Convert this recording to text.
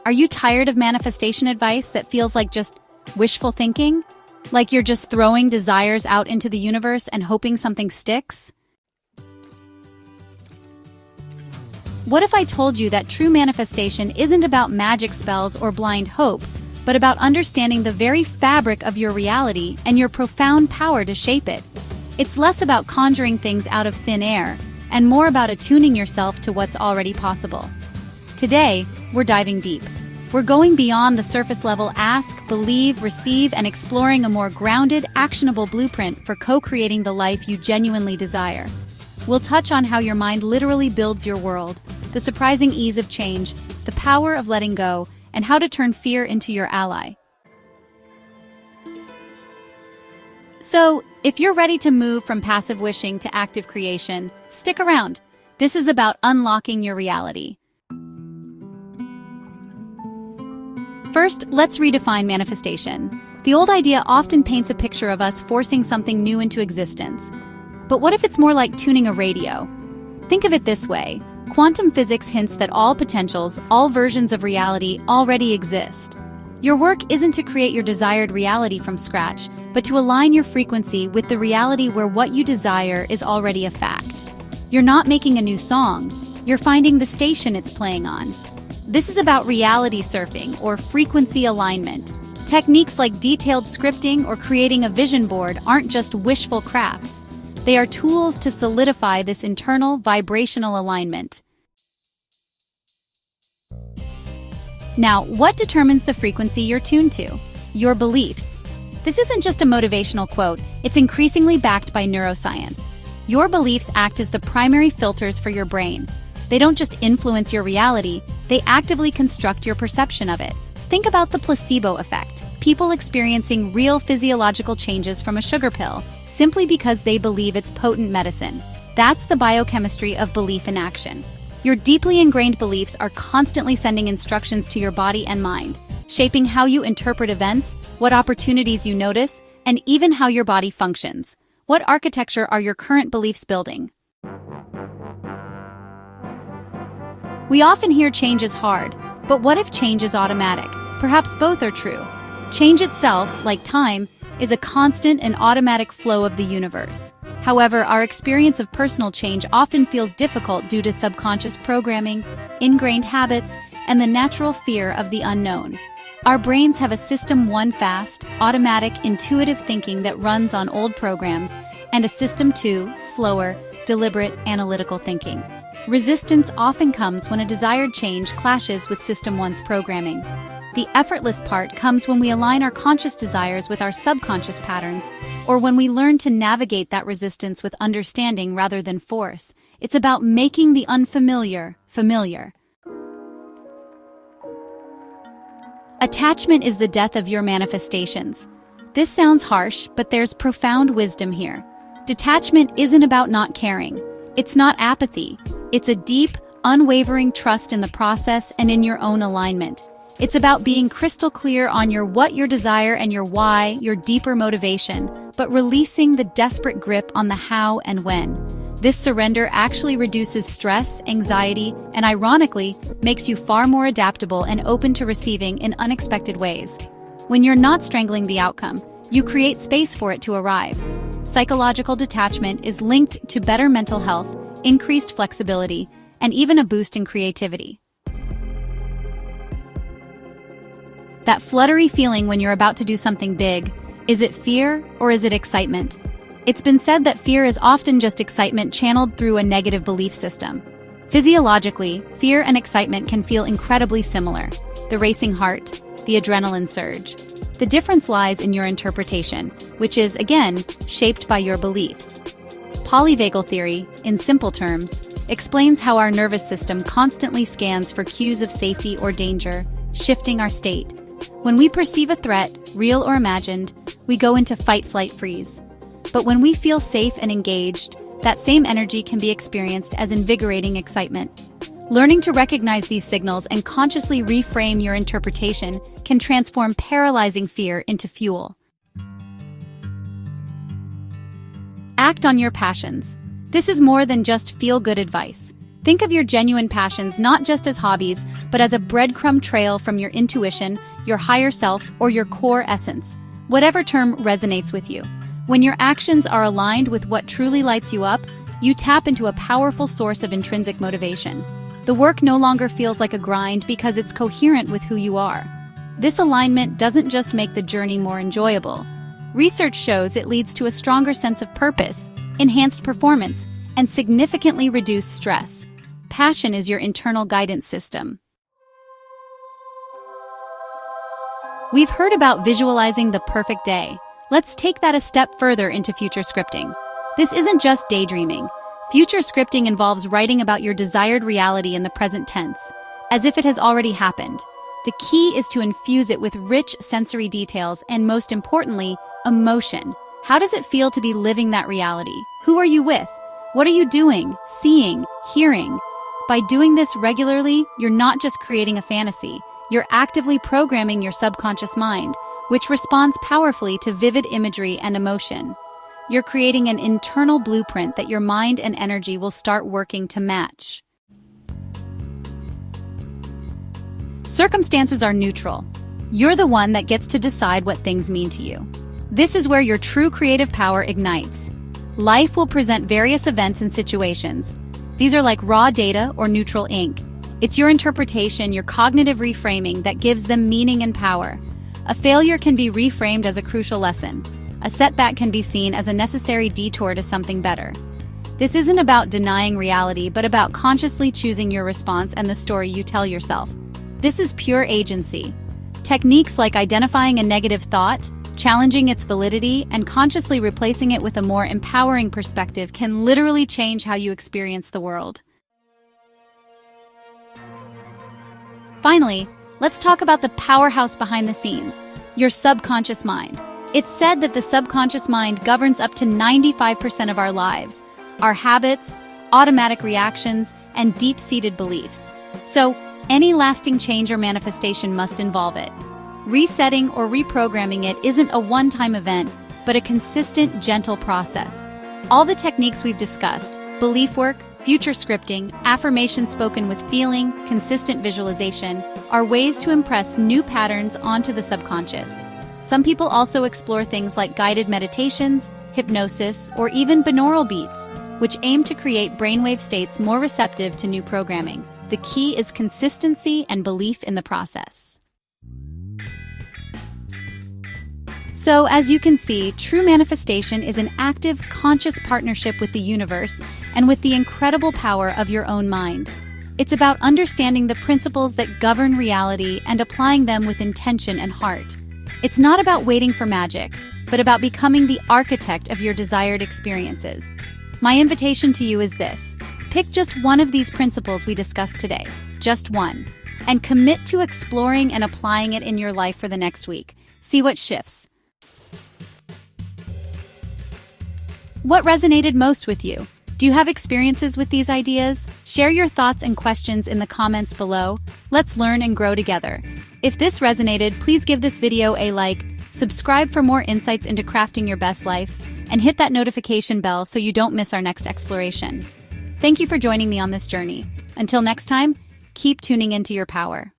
Are you tired of manifestation advice that feels like just wishful thinking? Like you're just throwing desires out into the universe and hoping something sticks? What if I told you that true manifestation isn't about magic spells or blind hope, but about understanding the very fabric of your reality and your profound power to shape it? It's less about conjuring things out of thin air, and more about attuning yourself to what's already possible. Today, we're diving deep. We're going beyond the surface-level ask, believe, receive, and exploring a more grounded, actionable blueprint for co-creating the life you genuinely desire. We'll touch on how your mind literally builds your world, the surprising ease of change, the power of letting go, and how to turn fear into your ally. So, if you're ready to move from passive wishing to active creation, stick around. This is about unlocking your reality. First, let's redefine manifestation. The old idea often paints a picture of us forcing something new into existence. But what if it's more like tuning a radio? Think of it this way. Quantum physics hints that all potentials, all versions of reality, already exist. Your work isn't to create your desired reality from scratch, but to align your frequency with the reality where what you desire is already a fact. You're not making a new song, you're finding the station it's playing on. This is about reality surfing or frequency alignment. Techniques like detailed scripting or creating a vision board aren't just wishful crafts. They are tools to solidify this internal vibrational alignment. Now, what determines the frequency you're tuned to? Your beliefs. This isn't just a motivational quote, it's increasingly backed by neuroscience. Your beliefs act as the primary filters for your brain. They don't just influence your reality, they actively construct your perception of it. Think about the placebo effect. People experiencing real physiological changes from a sugar pill, simply because they believe it's potent medicine. That's the biochemistry of belief in action. Your deeply ingrained beliefs are constantly sending instructions to your body and mind, shaping how you interpret events, what opportunities you notice, and even how your body functions. What architecture are your current beliefs building? We often hear change is hard, but what if change is automatic? Perhaps both are true. Change itself, like time, is a constant and automatic flow of the universe. However, our experience of personal change often feels difficult due to subconscious programming, ingrained habits, and the natural fear of the unknown. Our brains have a System 1 fast, automatic, intuitive thinking that runs on old programs, and a System 2 slower, deliberate, analytical thinking. Resistance often comes when a desired change clashes with System 1's programming. The effortless part comes when we align our conscious desires with our subconscious patterns, or when we learn to navigate that resistance with understanding rather than force. It's about making the unfamiliar familiar. Attachment is the death of your manifestations. This sounds harsh, but there's profound wisdom here. Detachment isn't about not caring. It's not apathy. It's a deep, unwavering trust in the process and in your own alignment. It's about being crystal clear on your what, your desire, and your why, your deeper motivation, but releasing the desperate grip on the how and when. This surrender actually reduces stress, anxiety, and ironically, makes you far more adaptable and open to receiving in unexpected ways. When you're not strangling the outcome, you create space for it to arrive. Psychological detachment is linked to better mental health, increased flexibility, and even a boost in creativity. That fluttery feeling when you're about to do something big, is it fear or is it excitement? It's been said that fear is often just excitement channeled through a negative belief system. Physiologically, fear and excitement can feel incredibly similar. The racing heart, the adrenaline surge. The difference lies in your interpretation, which is, again, shaped by your beliefs. Polyvagal theory, in simple terms, explains how our nervous system constantly scans for cues of safety or danger, shifting our state. When we perceive a threat, real or imagined, we go into fight, flight, freeze. But when we feel safe and engaged, that same energy can be experienced as invigorating excitement. Learning to recognize these signals and consciously reframe your interpretation can transform paralyzing fear into fuel. Act on your passions. This is more than just feel-good advice. Think of your genuine passions not just as hobbies, but as a breadcrumb trail from your intuition, your higher self, or your core essence, whatever term resonates with you. When your actions are aligned with what truly lights you up, you tap into a powerful source of intrinsic motivation. The work no longer feels like a grind because it's coherent with who you are. This alignment doesn't just make the journey more enjoyable. Research shows it leads to a stronger sense of purpose, enhanced performance, and significantly reduced stress. Passion is your internal guidance system. We've heard about visualizing the perfect day. Let's take that a step further into future scripting. This isn't just daydreaming. Future scripting involves writing about your desired reality in the present tense, as if it has already happened. The key is to infuse it with rich sensory details and, most importantly, emotion. How does it feel to be living that reality? Who are you with? What are you doing, seeing, hearing? By doing this regularly, you're not just creating a fantasy. You're actively programming your subconscious mind, which responds powerfully to vivid imagery and emotion. You're creating an internal blueprint that your mind and energy will start working to match. Circumstances are neutral. You're the one that gets to decide what things mean to you. This is where your true creative power ignites. Life will present various events and situations. These are like raw data or neutral ink. It's your interpretation, your cognitive reframing that gives them meaning and power. A failure can be reframed as a crucial lesson. A setback can be seen as a necessary detour to something better. This isn't about denying reality, but about consciously choosing your response and the story you tell yourself. This is pure agency. Techniques like identifying a negative thought, challenging its validity, and consciously replacing it with a more empowering perspective can literally change how you experience the world. Finally, let's talk about the powerhouse behind the scenes, your subconscious mind. It's said that the subconscious mind governs up to 95% of our lives, our habits, automatic reactions, and deep-seated beliefs. So, any lasting change or manifestation must involve it. Resetting or reprogramming it isn't a one-time event, but a consistent, gentle process. All the techniques we've discussed, belief work, future scripting, affirmation spoken with feeling, consistent visualization, are ways to impress new patterns onto the subconscious. Some people also explore things like guided meditations, hypnosis, or even binaural beats, which aim to create brainwave states more receptive to new programming. The key is consistency and belief in the process. So, as you can see, true manifestation is an active, conscious partnership with the universe and with the incredible power of your own mind. It's about understanding the principles that govern reality and applying them with intention and heart. It's not about waiting for magic, but about becoming the architect of your desired experiences. My invitation to you is this: pick just one of these principles we discussed today, just one, and commit to exploring and applying it in your life for the next week. See what shifts. What resonated most with you? Do you have experiences with these ideas? Share your thoughts and questions in the comments below. Let's learn and grow together. If this resonated, please give this video a like, subscribe for more insights into crafting your best life, and hit that notification bell so you don't miss our next exploration. Thank you for joining me on this journey. Until next time, keep tuning into your power.